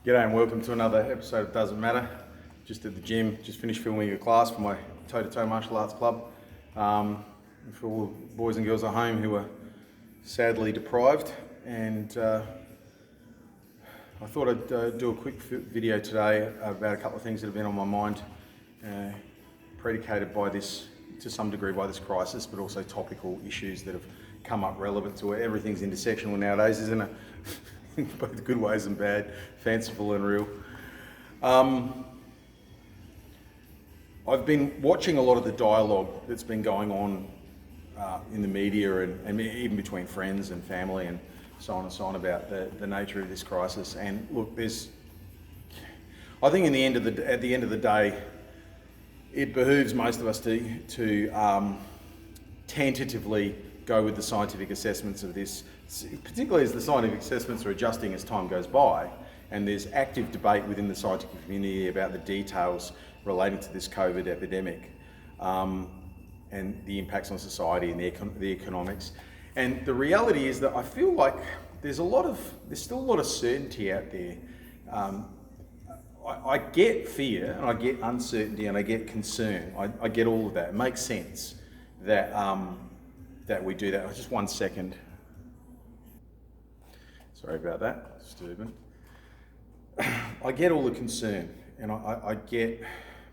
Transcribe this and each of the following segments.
G'day and welcome to another episode of Doesn't Matter. Just at the gym, just finished filming a class for my toe-to-toe martial arts club. For all the boys and girls at home who are sadly deprived. And I thought I'd do a quick video today about a couple of things that have been on my mind, predicated by this, to some degree, by this crisis, but also topical issues that have come up relevant to it. Everything's intersectional nowadays, isn't it? Both good ways and bad, fanciful and real. I've been watching a lot of the dialogue that's been going on in the media and even between friends and family and so on about the nature of this crisis. And look, I think at the end of the day, it behooves most of us to tentatively go with the scientific assessments of this, particularly as the scientific assessments are adjusting as time goes by, and there's active debate within the scientific community about the details relating to this COVID epidemic and the impacts on society and the economics. And the reality is that I feel like there's still a lot of certainty out there. I get fear and I get uncertainty and I get concern. I get all of that. It makes sense that we do that. Just 1 second. Sorry about that, disturbing. I get all the concern and I get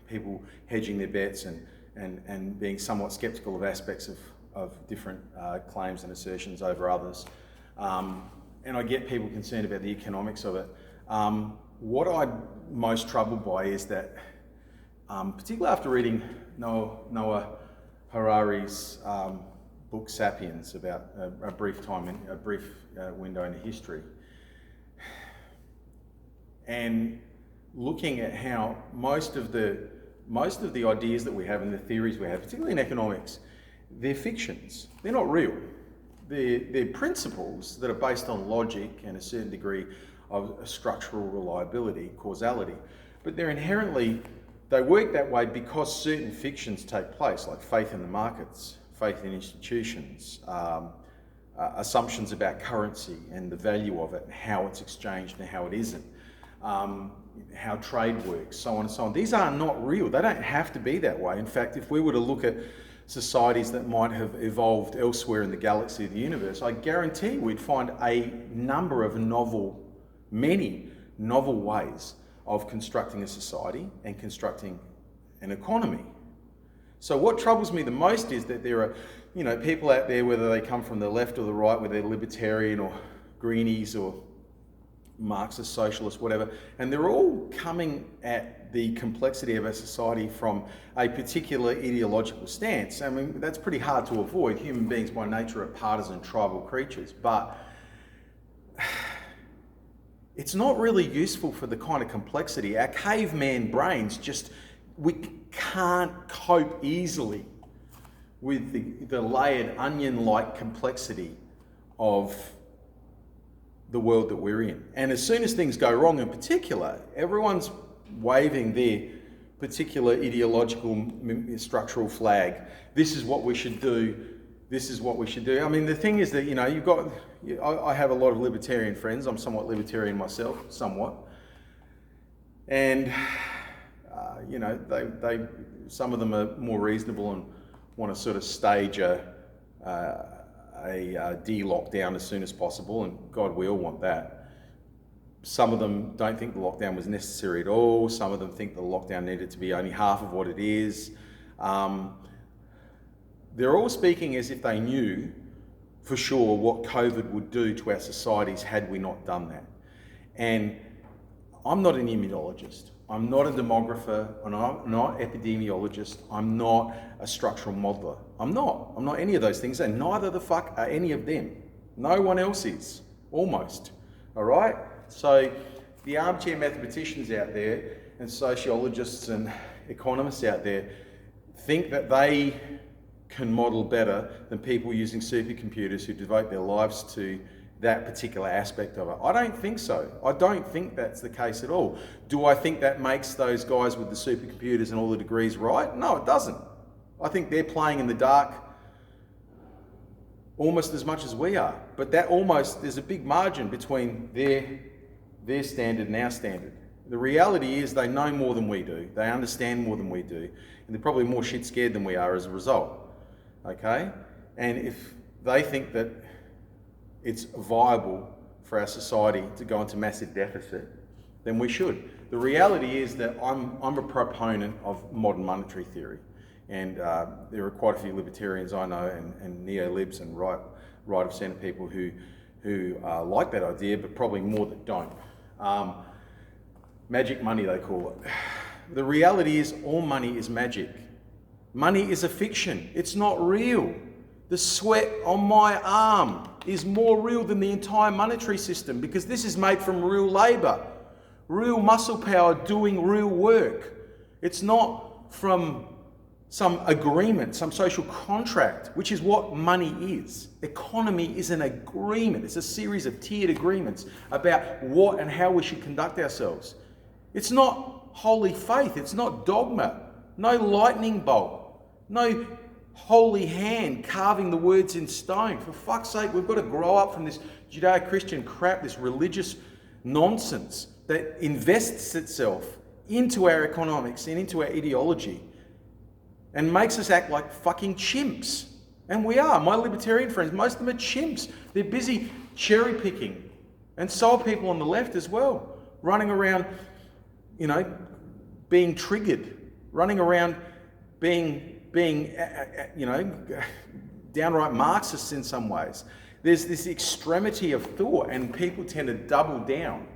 people hedging their bets and being somewhat sceptical of aspects of different claims and assertions over others. And I get people concerned about the economics of it. What I'm most troubled by is that, particularly after reading Noah Harari's book Sapiens, about a brief window into history, and looking at how most of the ideas that we have and the theories we have, particularly in economics, they're fictions. They're not real. They're principles that are based on logic and a certain degree of structural reliability, causality, but they work that way because certain fictions take place, like faith in the markets, faith in institutions, assumptions about currency and the value of it, and how it's exchanged and how it isn't, how trade works, so on and so on. These are not real. They don't have to be that way. In fact, if we were to look at societies that might have evolved elsewhere in the galaxy of the universe, I guarantee we'd find a number of many novel ways of constructing a society and constructing an economy. So what troubles me the most is that there are, people out there, whether they come from the left or the right, whether they're libertarian or greenies or Marxist, socialist, whatever, and they're all coming at the complexity of our society from a particular ideological stance. I mean, that's pretty hard to avoid. Human beings by nature are partisan, tribal creatures, but it's not really useful for the kind of complexity. Our caveman brains we can't cope easily with the layered onion-like complexity of the world that we're in. And as soon as things go wrong in particular, everyone's waving their particular ideological structural flag. This is what we should do. This is what we should do. I mean, the thing is that, I have a lot of libertarian friends. I'm somewhat libertarian myself, somewhat. And, some of them are more reasonable and want to sort of stage a de-lockdown as soon as possible, and God, we all want that. Some of them don't think the lockdown was necessary at all. Some of them think the lockdown needed to be only half of what it is. They're all speaking as if they knew for sure what COVID would do to our societies had we not done that. And I'm not an immunologist. I'm not a demographer. I'm not an epidemiologist. I'm not a structural modeler. I'm not any of those things, and neither the fuck are any of them. No one else is, almost. All right? So the armchair mathematicians out there and sociologists and economists out there think that they can model better than people using supercomputers who devote their lives to that particular aspect of it. I don't think so. I don't think that's the case at all. Do I think that makes those guys with the supercomputers and all the degrees right? No, it doesn't. I think they're playing in the dark almost as much as we are. But there's a big margin between their their standard and our standard. The reality is they know more than we do, they understand more than we do, and they're probably more shit scared than we are as a result, okay? And if they think that it's viable for our society to go into massive deficit, then we should. The reality is that I'm a proponent of modern monetary theory, and there are quite a few libertarians I know and neo-libs and right of centre people who like that idea, but probably more that don't. Magic money, they call it. The reality is all money is magic. Money is a fiction. It's not real. The sweat on my arm is more real than the entire monetary system because this is made from real labour, real muscle power doing real work. It's not from some agreement, some social contract, which is what money is. Economy is an agreement. It's a series of tiered agreements about what and how we should conduct ourselves. It's not holy faith. It's not dogma. No lightning bolt. No holy hand carving the words in stone. For fuck's sake, we've got to grow up from this Judeo-Christian crap, this religious nonsense that invests itself into our economics and into our ideology and makes us act like fucking chimps. And we are. My libertarian friends, most of them are chimps. They're busy cherry picking. And so are people on the left as well, running around, you know, being triggered, running around being you know, downright Marxists in some ways. There's this extremity of thought, and people tend to double down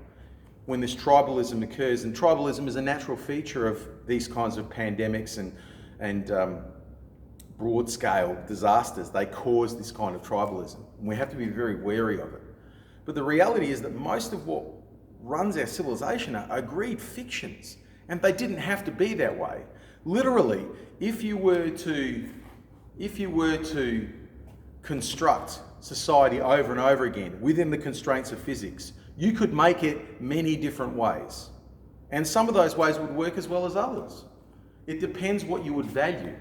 when this tribalism occurs. And tribalism is a natural feature of these kinds of pandemics and broad-scale disasters. They cause this kind of tribalism, and we have to be very wary of it. But the reality is that most of what runs our civilization are agreed fictions, and they didn't have to be that way. Literally, if you were to construct society over and over again within the constraints of physics, you could make it many different ways. And some of those ways would work as well as others. It depends what you would value.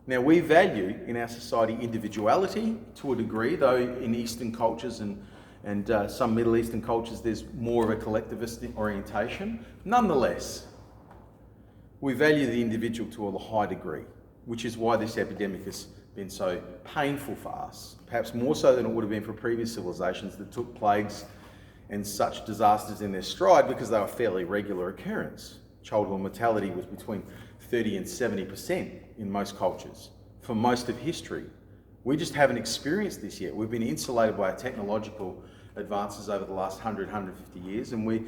Now, we value in our society individuality to a degree, though in Eastern cultures and some Middle Eastern cultures there's more of a collectivist orientation. Nonetheless, we value the individual to a high degree, which is why this epidemic has been so painful for us, perhaps more so than it would have been for previous civilizations that took plagues and such disasters in their stride because they were fairly regular occurrence. Childhood mortality was between 30 and 70% in most cultures for most of history. We just haven't experienced this yet. We've been insulated by our technological advances over the last 100, 150 years, and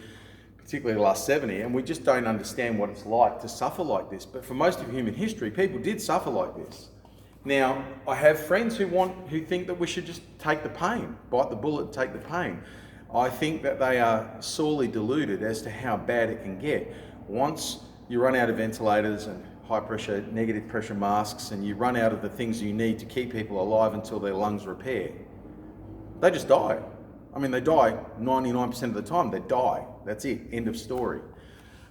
particularly the last 70, and we just don't understand what it's like to suffer like this. But for most of human history, people did suffer like this. Now, I have friends who think that we should just take the pain, bite the bullet and take the pain. I think that they are sorely deluded as to how bad it can get. Once you run out of ventilators and high pressure, negative pressure masks, and you run out of the things you need to keep people alive until their lungs repair, they just die. I mean, they die 99% of the time, they die. That's it, end of story.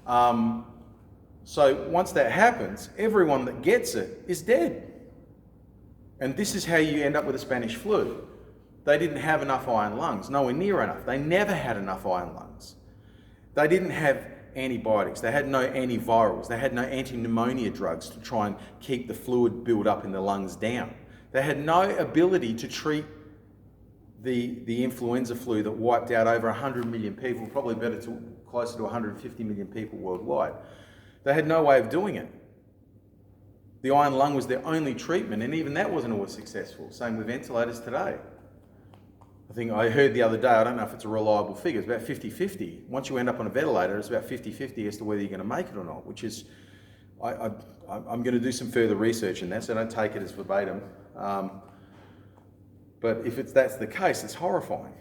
So once that happens, everyone that gets it is dead. And this is how you end up with the Spanish flu. They didn't have enough iron lungs, nowhere near enough. They never had enough iron lungs. They didn't have antibiotics, they had no antivirals, they had no anti-pneumonia drugs to try and keep the fluid build up in the lungs down. They had no ability to treat the influenza flu that wiped out over 100 million people, probably closer to 150 million people worldwide. They had no way of doing it. The iron lung was their only treatment, and even that wasn't always successful. Same with ventilators today. I think I heard the other day, I don't know if it's a reliable figure, it's about 50-50. Once you end up on a ventilator, it's about 50-50 as to whether you're going to make it or not, which is, I'm going to do some further research in that, so don't take it as verbatim. But if that's the case, it's horrifying.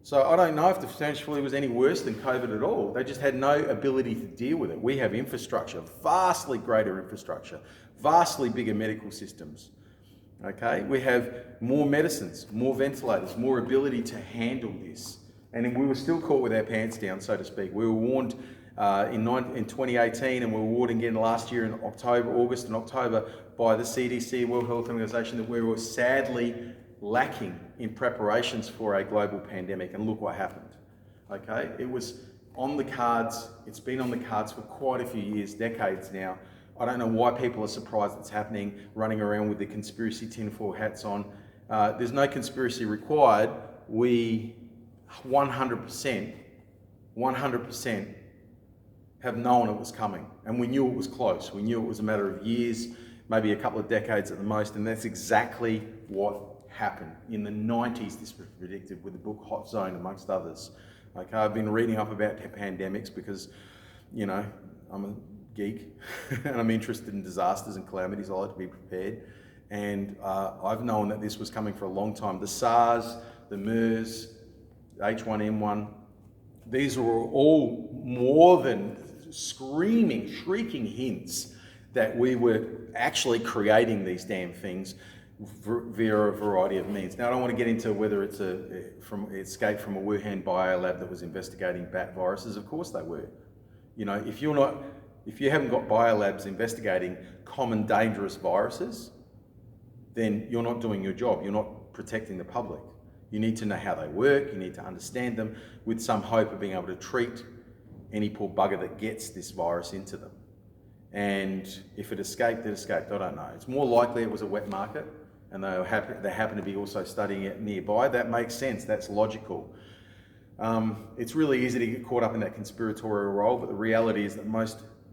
So I don't know if the Spanish flu was any worse than COVID at all. They just had no ability to deal with it. We have infrastructure, vastly greater infrastructure, vastly bigger medical systems. Okay, we have more medicines, more ventilators, more ability to handle this. And we were still caught with our pants down, so to speak. We were warned in 2018, and we were warned again last year in August and October by the CDC, World Health Organization, that we were sadly lacking in preparations for a global pandemic. And look what happened. Okay, it was on the cards. It's been on the cards for quite a few years, decades now. I don't know why people are surprised it's happening, running around with the conspiracy tinfoil hats on. There's no conspiracy required. We 100% have known it was coming, and we knew it was close. We knew it was a matter of years, maybe a couple of decades at the most, and that's exactly what happened. In the 90s, this was predicted with the book Hot Zone, amongst others. Okay, I've been reading up about pandemics because, you know, I'm a geek and I'm interested in disasters and calamities. I like to be prepared. And I've known that this was coming for a long time. The SARS, the MERS, H1N1, these were all more than screaming, shrieking hints that we were actually creating these damn things via a variety of means. Now, I don't want to get into whether it's escaped from a Wuhan biolab that was investigating bat viruses. Of course they were. You know, if you haven't got biolabs investigating common dangerous viruses, then you're not doing your job. You're not protecting the public. You need to know how they work. You need to understand them with some hope of being able to treat any poor bugger that gets this virus into them. And if it escaped, it escaped. I don't know. It's more likely it was a wet market and they happen to be also studying it nearby. That makes sense. That's logical. It's really easy to get caught up in that conspiratorial role, but the reality is that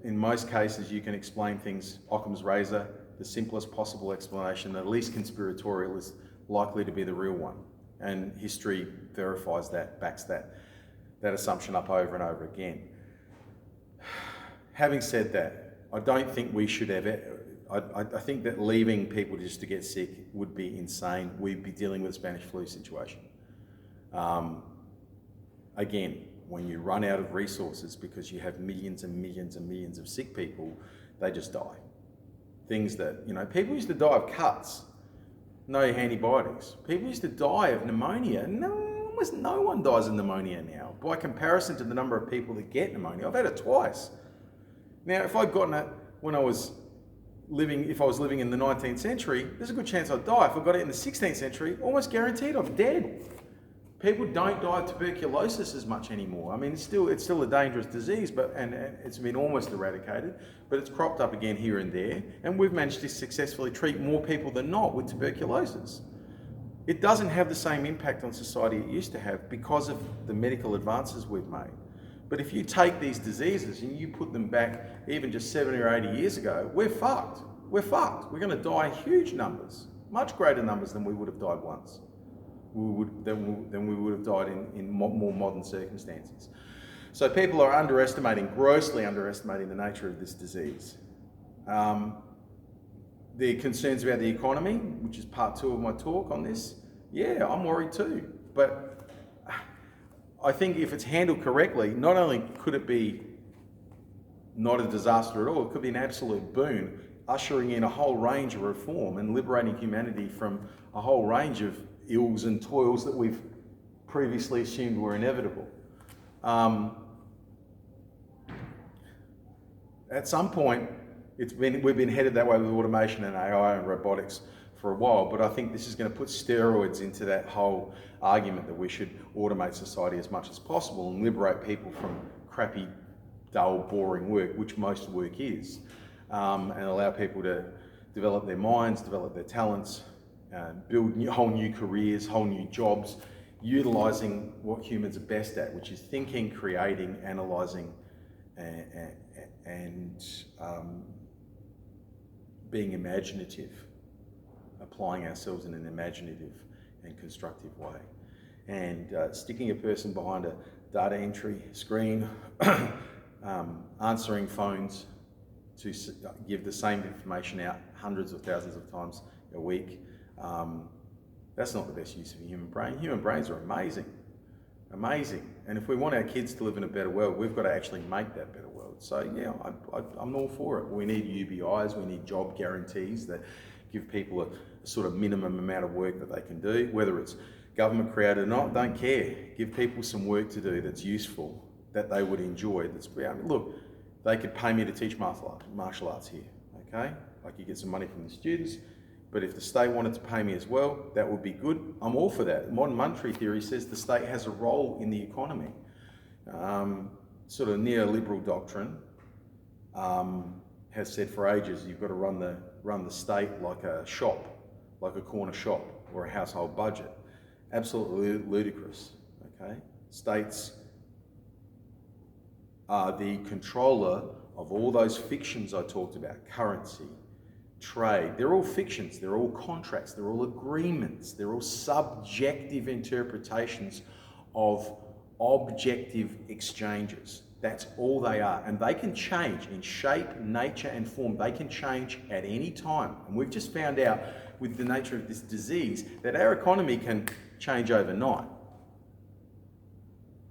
in most cases you can explain things Occam's razor, the simplest possible explanation, the least conspiratorial is likely to be the real one. And history verifies that, backs that assumption up over and over again. Having said that, I don't think we should ever, I think that leaving people just to get sick would be insane. We'd be dealing with a Spanish flu situation. Again, when you run out of resources because you have millions and millions and millions of sick people, they just die. Things that, you know, people used to die of cuts, no antibiotics. People used to die of pneumonia. Almost no one dies of pneumonia now. By comparison to the number of people that get pneumonia, I've had it twice. Now, if I'd gotten it when I was living in the 19th century, there's a good chance I'd die. If I got it in the 16th century, almost guaranteed I'm dead. People don't die of tuberculosis as much anymore. I mean, it's still a dangerous disease, and it's been almost eradicated, but it's cropped up again here and there, and we've managed to successfully treat more people than not with tuberculosis. It doesn't have the same impact on society it used to have because of the medical advances we've made. But if you take these diseases and you put them back even just 70 or 80 years ago, we're fucked. We're fucked. We're going to die huge numbers, much greater numbers than we would have died once. Than we would have died in more modern circumstances. So people are grossly underestimating the nature of this disease. The concerns about the economy, which is part 2 of my talk on this, yeah, I'm worried too. But I think if it's handled correctly, not only could it be not a disaster at all, it could be an absolute boon, ushering in a whole range of reform and liberating humanity from a whole range of ills and toils that we've previously assumed were inevitable. At some point, we've been headed that way with automation and AI and robotics for a while, but I think this is going to put steroids into that whole argument that we should automate society as much as possible and liberate people from crappy, dull, boring work, which most work is, and allow people to develop their minds, develop their talents, build whole new careers, whole new jobs, utilising what humans are best at, which is thinking, creating, analysing, and being imaginative, applying ourselves in an imaginative and constructive way. And sticking a person behind a data entry screen, answering phones to give the same information out hundreds of thousands of times a week, that's not the best use of a human brain. Human brains are amazing. And if we want our kids to live in a better world, we've got to actually make that better world. So yeah, I'm all for it. We need UBIs, we need job guarantees that give people a sort of minimum amount of work that they can do, whether it's government created or not, don't care. Give people some work to do that's useful, that they would enjoy. Look, they could pay me to teach martial arts here, okay? I could get some money from the students, but if the state wanted to pay me as well, that would be good. I'm all for that. Modern monetary theory says the state has a role in the economy. sort of neoliberal doctrine has said for ages you've got to run the state like a shop, like a corner shop or a household budget. Absolutely ludicrous. Okay, states are the controller of all those fictions I talked about: currency, trade. They're all fictions, they're all contracts, they're all agreements, they're all subjective interpretations of objective exchanges. That's all they are. And they can change in shape, nature, and form. They can change at any time. And we've just found out with the nature of this disease that our economy can change overnight.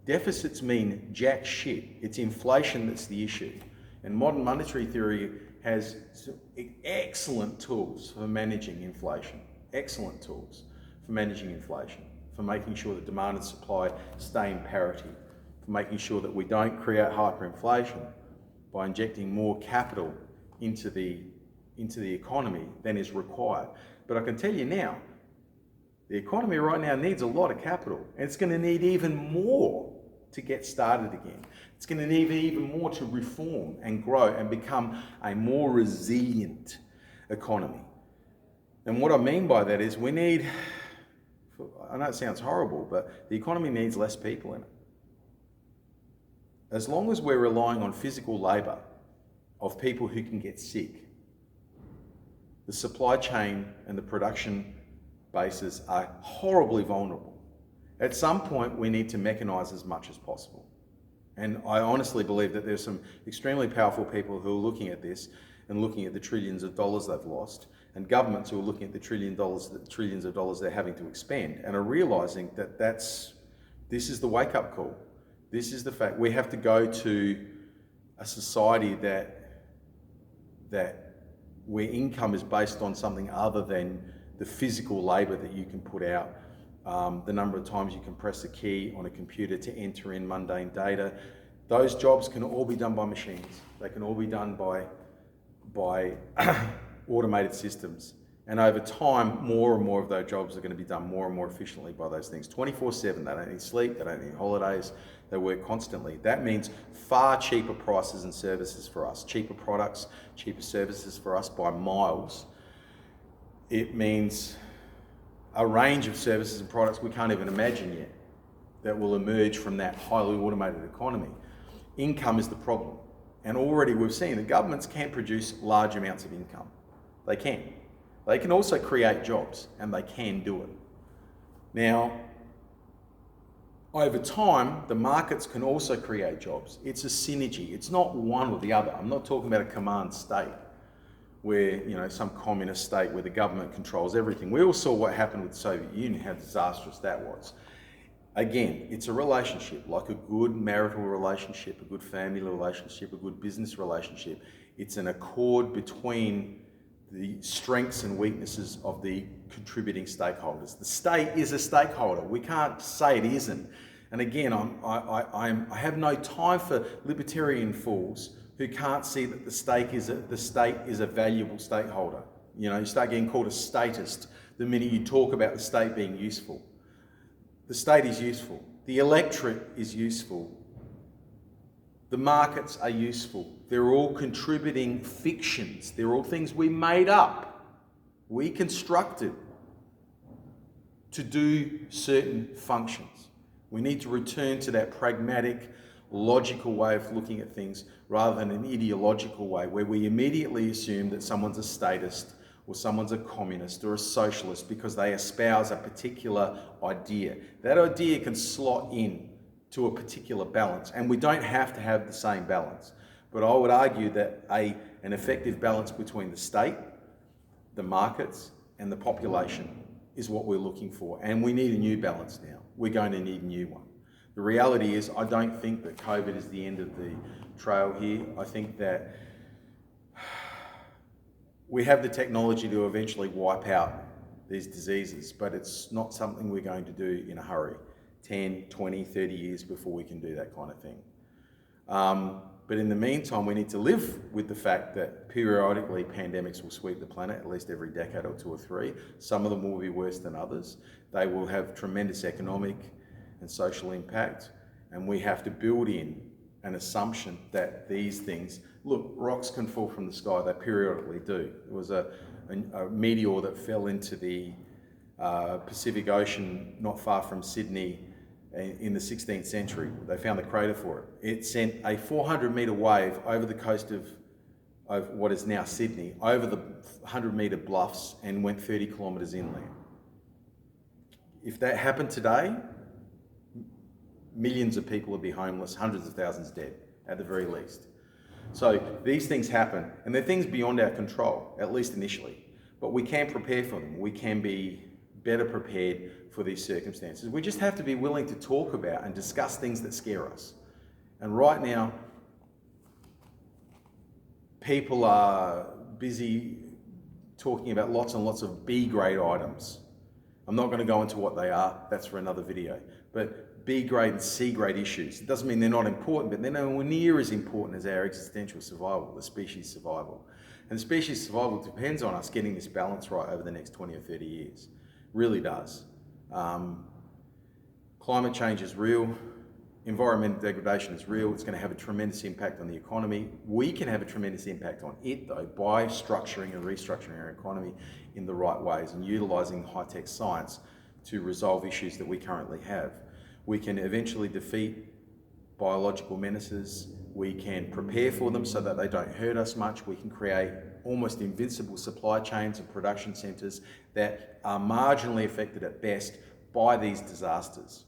Deficits mean jack shit. It's inflation that's the issue. And modern monetary theory has some excellent tools for managing inflation. Excellent tools for managing inflation, for making sure that demand and supply stay in parity, for making sure that we don't create hyperinflation by injecting more capital into the economy than is required. But I can tell you now, the economy right now needs a lot of capital, and it's going to need even more to get started again. It's going to need even more to reform and grow and become a more resilient economy. And what I mean by that is we need, I know it sounds horrible, but the economy needs less people in it. As long as we're relying on physical labour of people who can get sick, the supply chain and the production bases are horribly vulnerable. At some point, we need to mechanise as much as possible. And I honestly believe that there's some extremely powerful people who are looking at this and looking at the trillions of dollars they've lost, and governments who are looking at the trillions of dollars they're having to expend, and are realising that this is the wake-up call. This is the fact. We have to go to a society that where income is based on something other than the physical labour that you can put out, the number of times you can press a key on a computer to enter in mundane data. Those jobs can all be done by machines. They can all be done by automated systems. And over time, more and more of those jobs are going to be done more and more efficiently by those things. 24/7, they don't need sleep, they don't need holidays, they work constantly. That means far cheaper prices and services for us, cheaper products, cheaper services for us by miles. It means a range of services and products we can't even imagine yet that will emerge from that highly automated economy. Income is the problem. And already we've seen that governments can produce large amounts of income. They can. They can also create jobs, and they can do it. Now, over time, the markets can also create jobs. It's a synergy. It's not one or the other. I'm not talking about a command state where, some communist state where the government controls everything. We all saw what happened with the Soviet Union, how disastrous that was. Again, it's a relationship, like a good marital relationship, a good family relationship, a good business relationship. It's an accord between the strengths and weaknesses of the contributing stakeholders. The state is a stakeholder. We can't say it isn't. And again, I have no time for libertarian fools who can't see that the state is a valuable stakeholder. You start getting called a statist the minute you talk about the state being useful. The state is useful. The electorate is useful. The markets are useful. They're all contributing fictions. They're all things we made up, we constructed to do certain functions. We need to return to that pragmatic, logical way of looking at things rather than an ideological way where we immediately assume that someone's a statist or someone's a communist or a socialist because they espouse a particular idea. That idea can slot in to a particular balance, and we don't have to have the same balance. But I would argue that an effective balance between the state, the markets, and the population is what we're looking for. And we need a new balance now. We're going to need a new one. The reality is, I don't think that COVID is the end of the trail here. I think that we have the technology to eventually wipe out these diseases, but it's not something we're going to do in a hurry. 10, 20, 30 years before we can do that kind of thing. But in the meantime, we need to live with the fact that periodically pandemics will sweep the planet, at least every decade or 2 or 3. Some of them will be worse than others. They will have tremendous economic and social impact. And we have to build in an assumption that these things, look, rocks can fall from the sky, they periodically do. There was a meteor that fell into the Pacific Ocean not far from Sydney in the 16th century. They found the crater for it. It sent a 400-metre wave over the coast of what is now Sydney, over the 100-metre bluffs, and went 30 kilometres inland. If that happened today, millions of people would be homeless, hundreds of thousands dead, at the very least. So these things happen, and they're things beyond our control, at least initially. But we can prepare for them. We can be better prepared for these circumstances. We just have to be willing to talk about and discuss things that scare us. And right now, people are busy talking about lots and lots of B-grade items. I'm not going to go into what they are, that's for another video. But B-grade and C-grade issues, it doesn't mean they're not important, but they're nowhere near as important as our existential survival, the species survival. And the species survival depends on us getting this balance right over the next 20 or 30 years. Really does. Climate change is real. Environmental degradation is real. It's going to have a tremendous impact on the economy. We can have a tremendous impact on it, though, by structuring and restructuring our economy in the right ways and utilising high-tech science to resolve issues that we currently have. We can eventually defeat biological menaces. We can prepare for them so that they don't hurt us much. We can create almost invincible supply chains and production centres that are marginally affected at best by these disasters.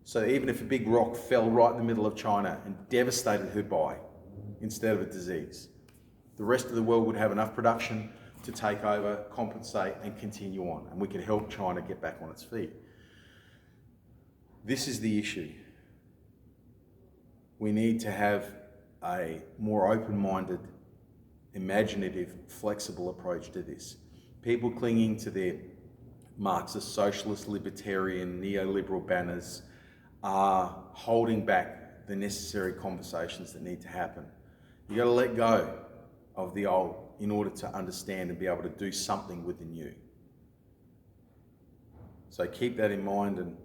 So even if a big rock fell right in the middle of China and devastated Hubei instead of a disease, the rest of the world would have enough production to take over, compensate, and continue on. And we could help China get back on its feet. This is the issue. We need to have a more open-minded, imaginative, flexible approach to this. People clinging to their Marxist, socialist, libertarian, neoliberal banners are holding back the necessary conversations that need to happen. You've got to let go of the old in order to understand and be able to do something with the new. So keep that in mind and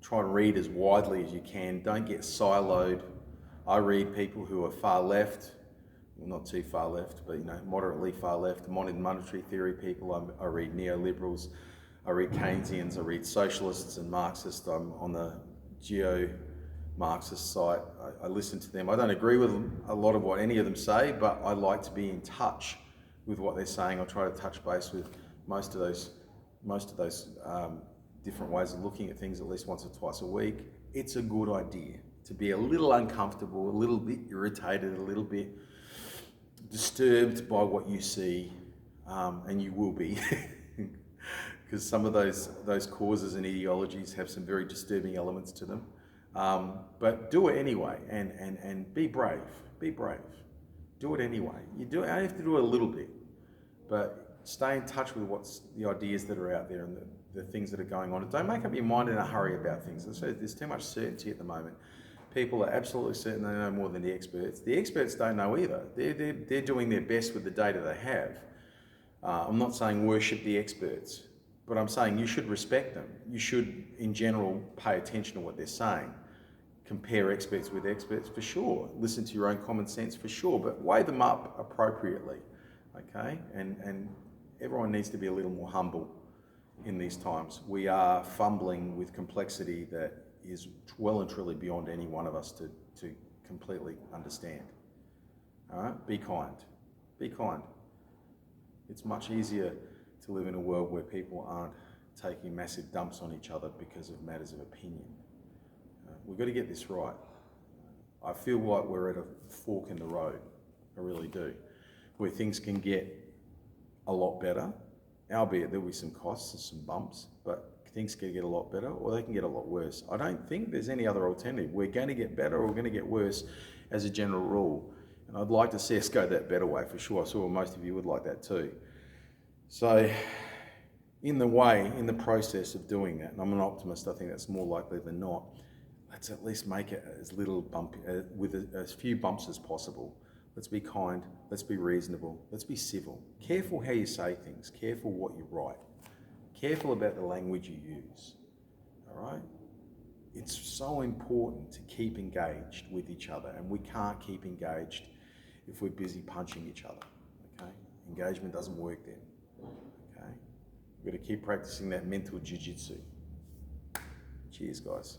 try and read as widely as you can. Don't get siloed. I read people who are far left, well, not too far left, but moderately far left, modern monetary theory people. I read neoliberals, I read Keynesians, I read socialists and Marxists. I'm on the geo-Marxist site. I listen to them. I don't agree with a lot of what any of them say, but I like to be in touch with what they're saying. I try to touch base with most of those different ways of looking at things at least once or twice a week. It's a good idea to be a little uncomfortable, a little bit irritated, a little bit disturbed by what you see, and you will be, because some of those causes and ideologies have some very disturbing elements to them. But do it anyway, and be brave. Be brave. Do it anyway. You have to do it a little bit, but stay in touch with what's the ideas that are out there and the things that are going on. And don't make up your mind in a hurry about things. As I said, there's too much certainty at the moment. People are absolutely certain they know more than the experts. The experts don't know either. They're doing their best with the data they have. I'm not saying worship the experts, but I'm saying you should respect them. You should, in general, pay attention to what they're saying. Compare experts with experts for sure. Listen to your own common sense for sure, but weigh them up appropriately, okay? And everyone needs to be a little more humble in these times. We are fumbling with complexity that is well and truly beyond any one of us to completely understand. All right? Be kind. Be kind. It's much easier to live in a world where people aren't taking massive dumps on each other because of matters of opinion. We've got to get this right. I feel like we're at a fork in the road. I really do. Where things can get a lot better, albeit there'll be some costs and some bumps, but things can get a lot better or they can get a lot worse. I don't think there's any other alternative. We're going to get better or we're going to get worse as a general rule. And I'd like to see us go that better way for sure. I saw most of you would like that too. So in the process of doing that, and I'm an optimist, I think that's more likely than not, let's at least make it as little bumpy, with as few bumps as possible. Let's be kind, let's be reasonable, let's be civil. Careful how you say things, careful what you write. Careful about the language you use, all right? it's so important to keep engaged with each other, and we can't keep engaged if we're busy punching each other, okay? Engagement doesn't work then, okay? We've got to keep practicing that mental jiu-jitsu. Cheers, guys.